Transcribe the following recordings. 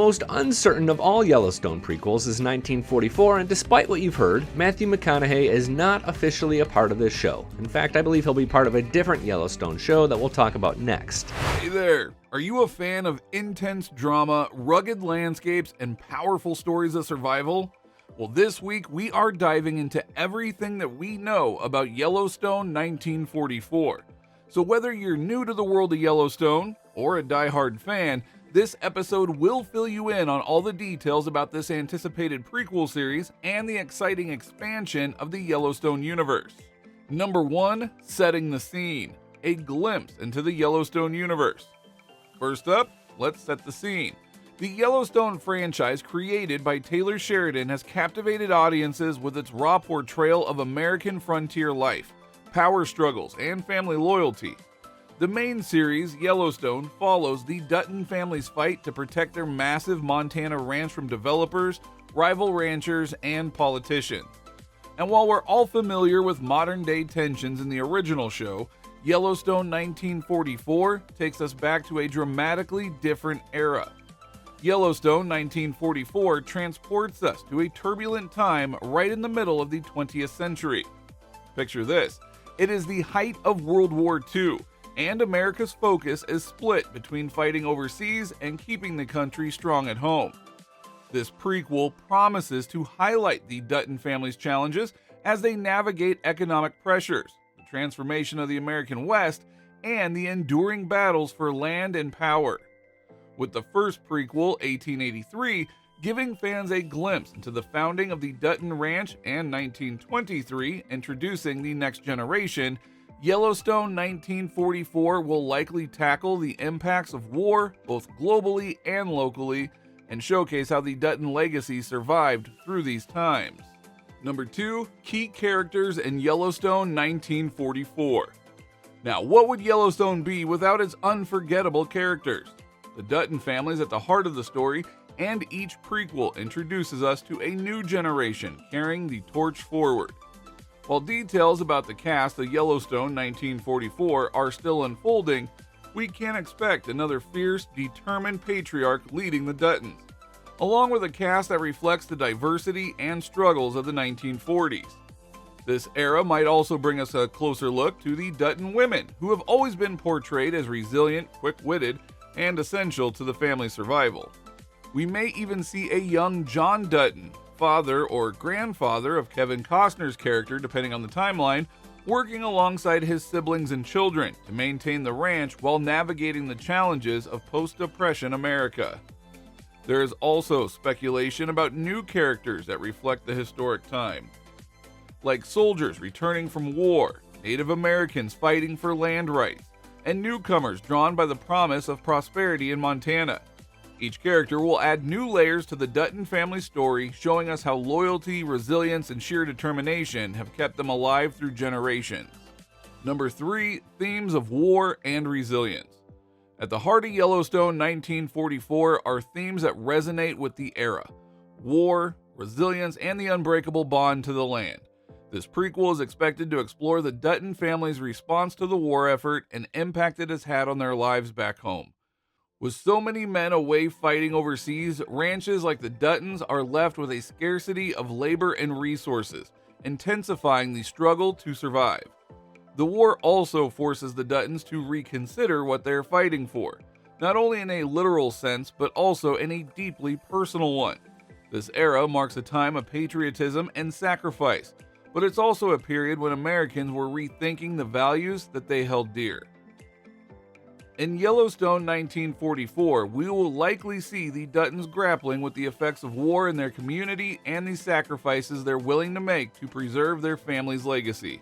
most uncertain of all Yellowstone prequels is 1944, and despite what you've heard, Matthew McConaughey is not officially a part of this show. In fact, I believe he'll be part of a different Yellowstone show that we'll talk about next. Hey there! Are you a fan of intense drama, rugged landscapes, and powerful stories of survival? Well, this week we are diving into everything that we know about Yellowstone 1944. So whether you're new to the world of Yellowstone or a diehard fan, this episode will fill you in on all the details about this anticipated prequel series and the exciting expansion of the Yellowstone universe. Number 1, setting the scene. A glimpse into the Yellowstone universe. First up, let's set the scene. The Yellowstone franchise, created by Taylor Sheridan, has captivated audiences with its raw portrayal of American frontier life, power struggles, and family loyalty. The main series, Yellowstone, follows the Dutton family's fight to protect their massive Montana ranch from developers, rival ranchers, and politicians. And while we're all familiar with modern-day tensions in the original show, Yellowstone 1944 takes us back to a dramatically different era. Yellowstone 1944 transports us to a turbulent time right in the middle of the 20th century. Picture this. It is the height of World War II, and America's focus is split between fighting overseas and keeping the country strong at home. This prequel promises to highlight the Dutton family's challenges as they navigate economic pressures, the transformation of the American West, and the enduring battles for land and power. With the first prequel, 1883, giving fans a glimpse into the founding of the Dutton Ranch, and 1923 introducing the next generation, Yellowstone 1944 will likely tackle the impacts of war both globally and locally and showcase how the Dutton legacy survived through these times. Number 2, key characters in Yellowstone 1944. Now, what would Yellowstone be without its unforgettable characters? The Dutton family is at the heart of the story, and each prequel introduces us to a new generation carrying the torch forward. While details about the cast of Yellowstone 1944 are still unfolding, we can expect another fierce, determined patriarch leading the Duttons, along with a cast that reflects the diversity and struggles of the 1940s. This era might also bring us a closer look to the Dutton women, who have always been portrayed as resilient, quick-witted, and essential to the family's survival. We may even see a young John Dutton, father or grandfather of Kevin Costner's character depending on the timeline, working alongside his siblings and children to maintain the ranch while navigating the challenges of post-depression America. There is also speculation about new characters that reflect the historic time, like soldiers returning from war, Native Americans fighting for land rights, and newcomers drawn by the promise of prosperity in Montana. Each character will add new layers to the Dutton family story, showing us how loyalty, resilience, and sheer determination have kept them alive through generations. Number 3, themes of war and resilience. At the heart of Yellowstone 1944 are themes that resonate with the era: war, resilience, and the unbreakable bond to the land. This prequel is expected to explore the Dutton family's response to the war effort and impact it has had on their lives back home. With so many men away fighting overseas, ranches like the Duttons are left with a scarcity of labor and resources, intensifying the struggle to survive. The war also forces the Duttons to reconsider what they are fighting for, not only in a literal sense, but also in a deeply personal one. This era marks a time of patriotism and sacrifice, but it's also a period when Americans were rethinking the values that they held dear. In Yellowstone 1944, we will likely see the Duttons grappling with the effects of war in their community and the sacrifices they're willing to make to preserve their family's legacy.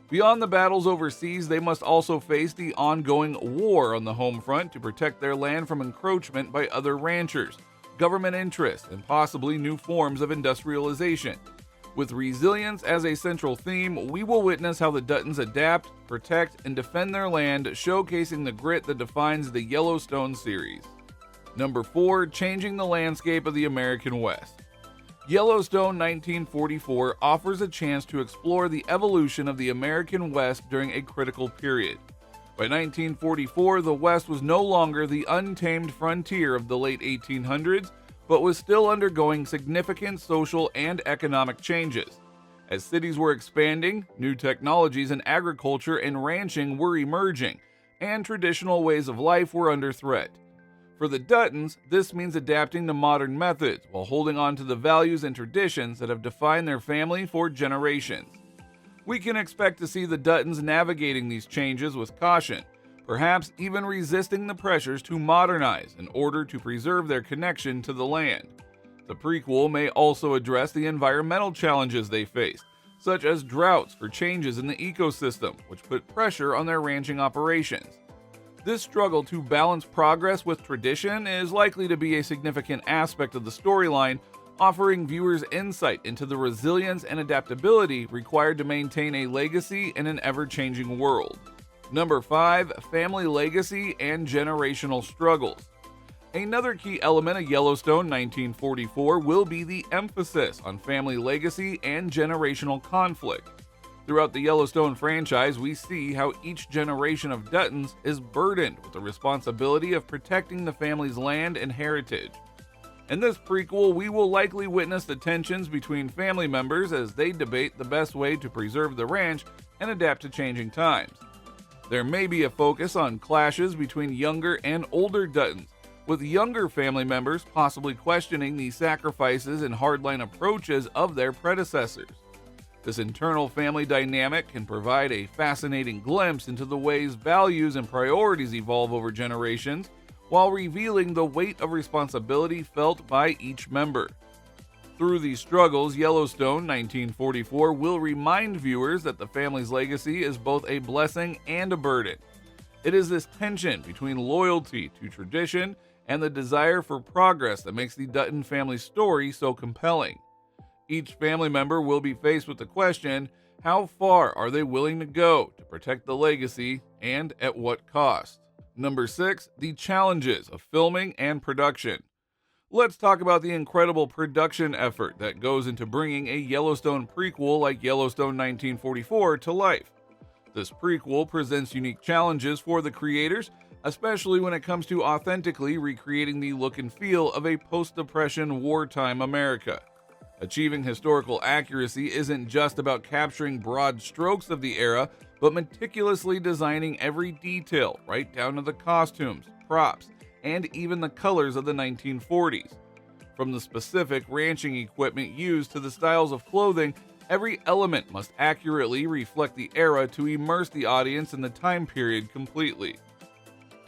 Beyond the battles overseas, they must also face the ongoing war on the home front to protect their land from encroachment by other ranchers, government interests, and possibly new forms of industrialization. With resilience as a central theme, we will witness how the Duttons adapt, protect, and defend their land, showcasing the grit that defines the Yellowstone series. Number 4, changing the landscape of the American West. Yellowstone 1944 offers a chance to explore the evolution of the American West during a critical period. By 1944, the West was no longer the untamed frontier of the late 1800s, but was still undergoing significant social and economic changes. As cities were expanding, new technologies in agriculture and ranching were emerging, and traditional ways of life were under threat. For the Duttons, this means adapting to modern methods while holding on to the values and traditions that have defined their family for generations. We can expect to see the Duttons navigating these changes with caution, perhaps even resisting the pressures to modernize in order to preserve their connection to the land. The prequel may also address the environmental challenges they faced, such as droughts or changes in the ecosystem, which put pressure on their ranching operations. This struggle to balance progress with tradition is likely to be a significant aspect of the storyline, offering viewers insight into the resilience and adaptability required to maintain a legacy in an ever-changing world. Number 5. Family legacy and generational struggles. Another key element of Yellowstone 1944 will be the emphasis on family legacy and generational conflict. Throughout the Yellowstone franchise, we see how each generation of Duttons is burdened with the responsibility of protecting the family's land and heritage. In this prequel, we will likely witness the tensions between family members as they debate the best way to preserve the ranch and adapt to changing times. There may be a focus on clashes between younger and older Duttons, with younger family members possibly questioning the sacrifices and hardline approaches of their predecessors. This internal family dynamic can provide a fascinating glimpse into the ways values and priorities evolve over generations, while revealing the weight of responsibility felt by each member. Through these struggles, Yellowstone 1944 will remind viewers that the family's legacy is both a blessing and a burden. It is this tension between loyalty to tradition and the desire for progress that makes the Dutton family story so compelling. Each family member will be faced with the question, how far are they willing to go to protect the legacy, and at what cost? Number 6. The challenges of filming and production. Let's talk about the incredible production effort that goes into bringing a Yellowstone prequel like Yellowstone 1944 to life. This prequel presents unique challenges for the creators, especially when it comes to authentically recreating the look and feel of a post-Depression wartime America. Achieving historical accuracy isn't just about capturing broad strokes of the era, but meticulously designing every detail, right down to the costumes, props, and even the colors of the 1940s. From the specific ranching equipment used to the styles of clothing, every element must accurately reflect the era to immerse the audience in the time period completely.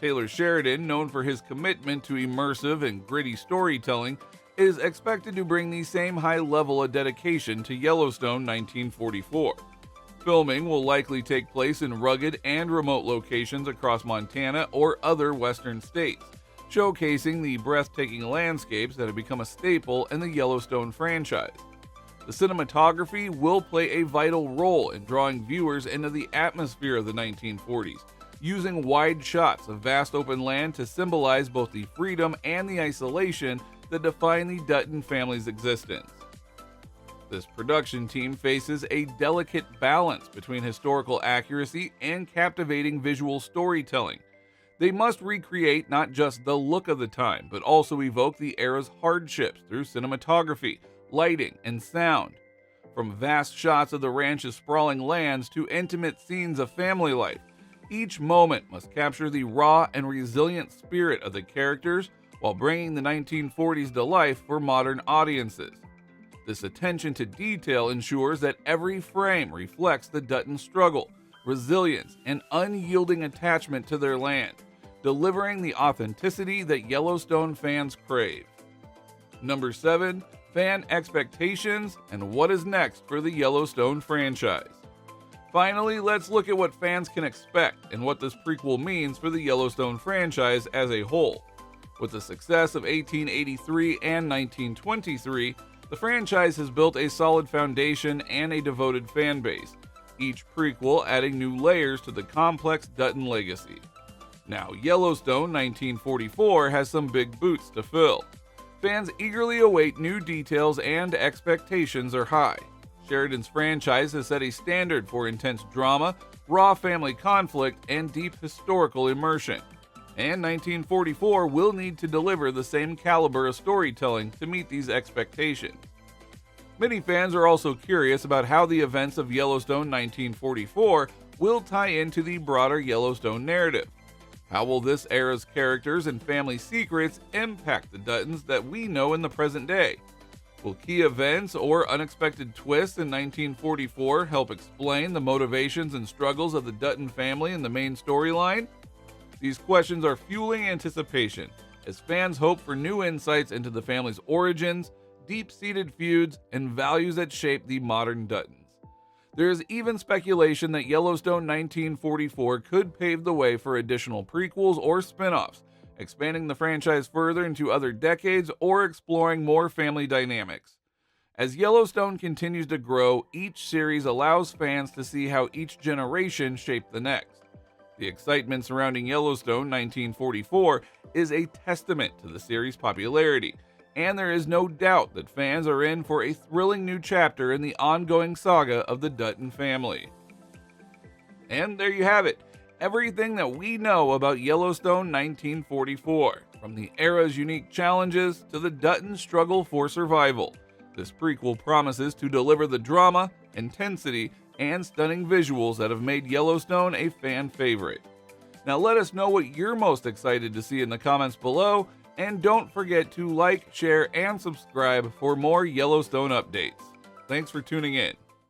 Taylor Sheridan, known for his commitment to immersive and gritty storytelling, is expected to bring the same high level of dedication to Yellowstone 1944. Filming will likely take place in rugged and remote locations across Montana or other western states, showcasing the breathtaking landscapes that have become a staple in the Yellowstone franchise. The cinematography will play a vital role in drawing viewers into the atmosphere of the 1940s, using wide shots of vast open land to symbolize both the freedom and the isolation that define the Dutton family's existence. This production team faces a delicate balance between historical accuracy and captivating visual storytelling. They must recreate not just the look of the time, but also evoke the era's hardships through cinematography, lighting, and sound. From vast shots of the ranch's sprawling lands to intimate scenes of family life, each moment must capture the raw and resilient spirit of the characters while bringing the 1940s to life for modern audiences. This attention to detail ensures that every frame reflects the Dutton struggle, resilience, and unyielding attachment to their land, delivering the authenticity that Yellowstone fans crave. Number 7. Fan expectations and what is next for the Yellowstone franchise. Finally, let's look at what fans can expect and what this prequel means for the Yellowstone franchise as a whole. With the success of 1883 and 1923, the franchise has built a solid foundation and a devoted fan base, each prequel adding new layers to the complex Dutton legacy. Now, Yellowstone 1944 has some big boots to fill. Fans eagerly await new details and expectations are high. Sheridan's franchise has set a standard for intense drama, raw family conflict, and deep historical immersion. And 1944 will need to deliver the same caliber of storytelling to meet these expectations. Many fans are also curious about how the events of Yellowstone 1944 will tie into the broader Yellowstone narrative. How will this era's characters and family secrets impact the Duttons that we know in the present day? Will key events or unexpected twists in 1944 help explain the motivations and struggles of the Dutton family in the main storyline? These questions are fueling anticipation as fans hope for new insights into the family's origins, deep-seated feuds, and values that shape the modern Duttons. There is even speculation that Yellowstone 1944 could pave the way for additional prequels or spin-offs, expanding the franchise further into other decades or exploring more family dynamics. As Yellowstone continues to grow, each series allows fans to see how each generation shaped the next. The excitement surrounding Yellowstone 1944 is a testament to the series' popularity, and there is no doubt that fans are in for a thrilling new chapter in the ongoing saga of the Dutton family. And there you have it, everything that we know about Yellowstone 1944, from the era's unique challenges to the Duttons' struggle for survival. This prequel promises to deliver the drama, intensity, and stunning visuals that have made Yellowstone a fan favorite. Now let us know what you're most excited to see in the comments below, and don't forget to like, share, and subscribe for more Yellowstone updates. Thanks for tuning in.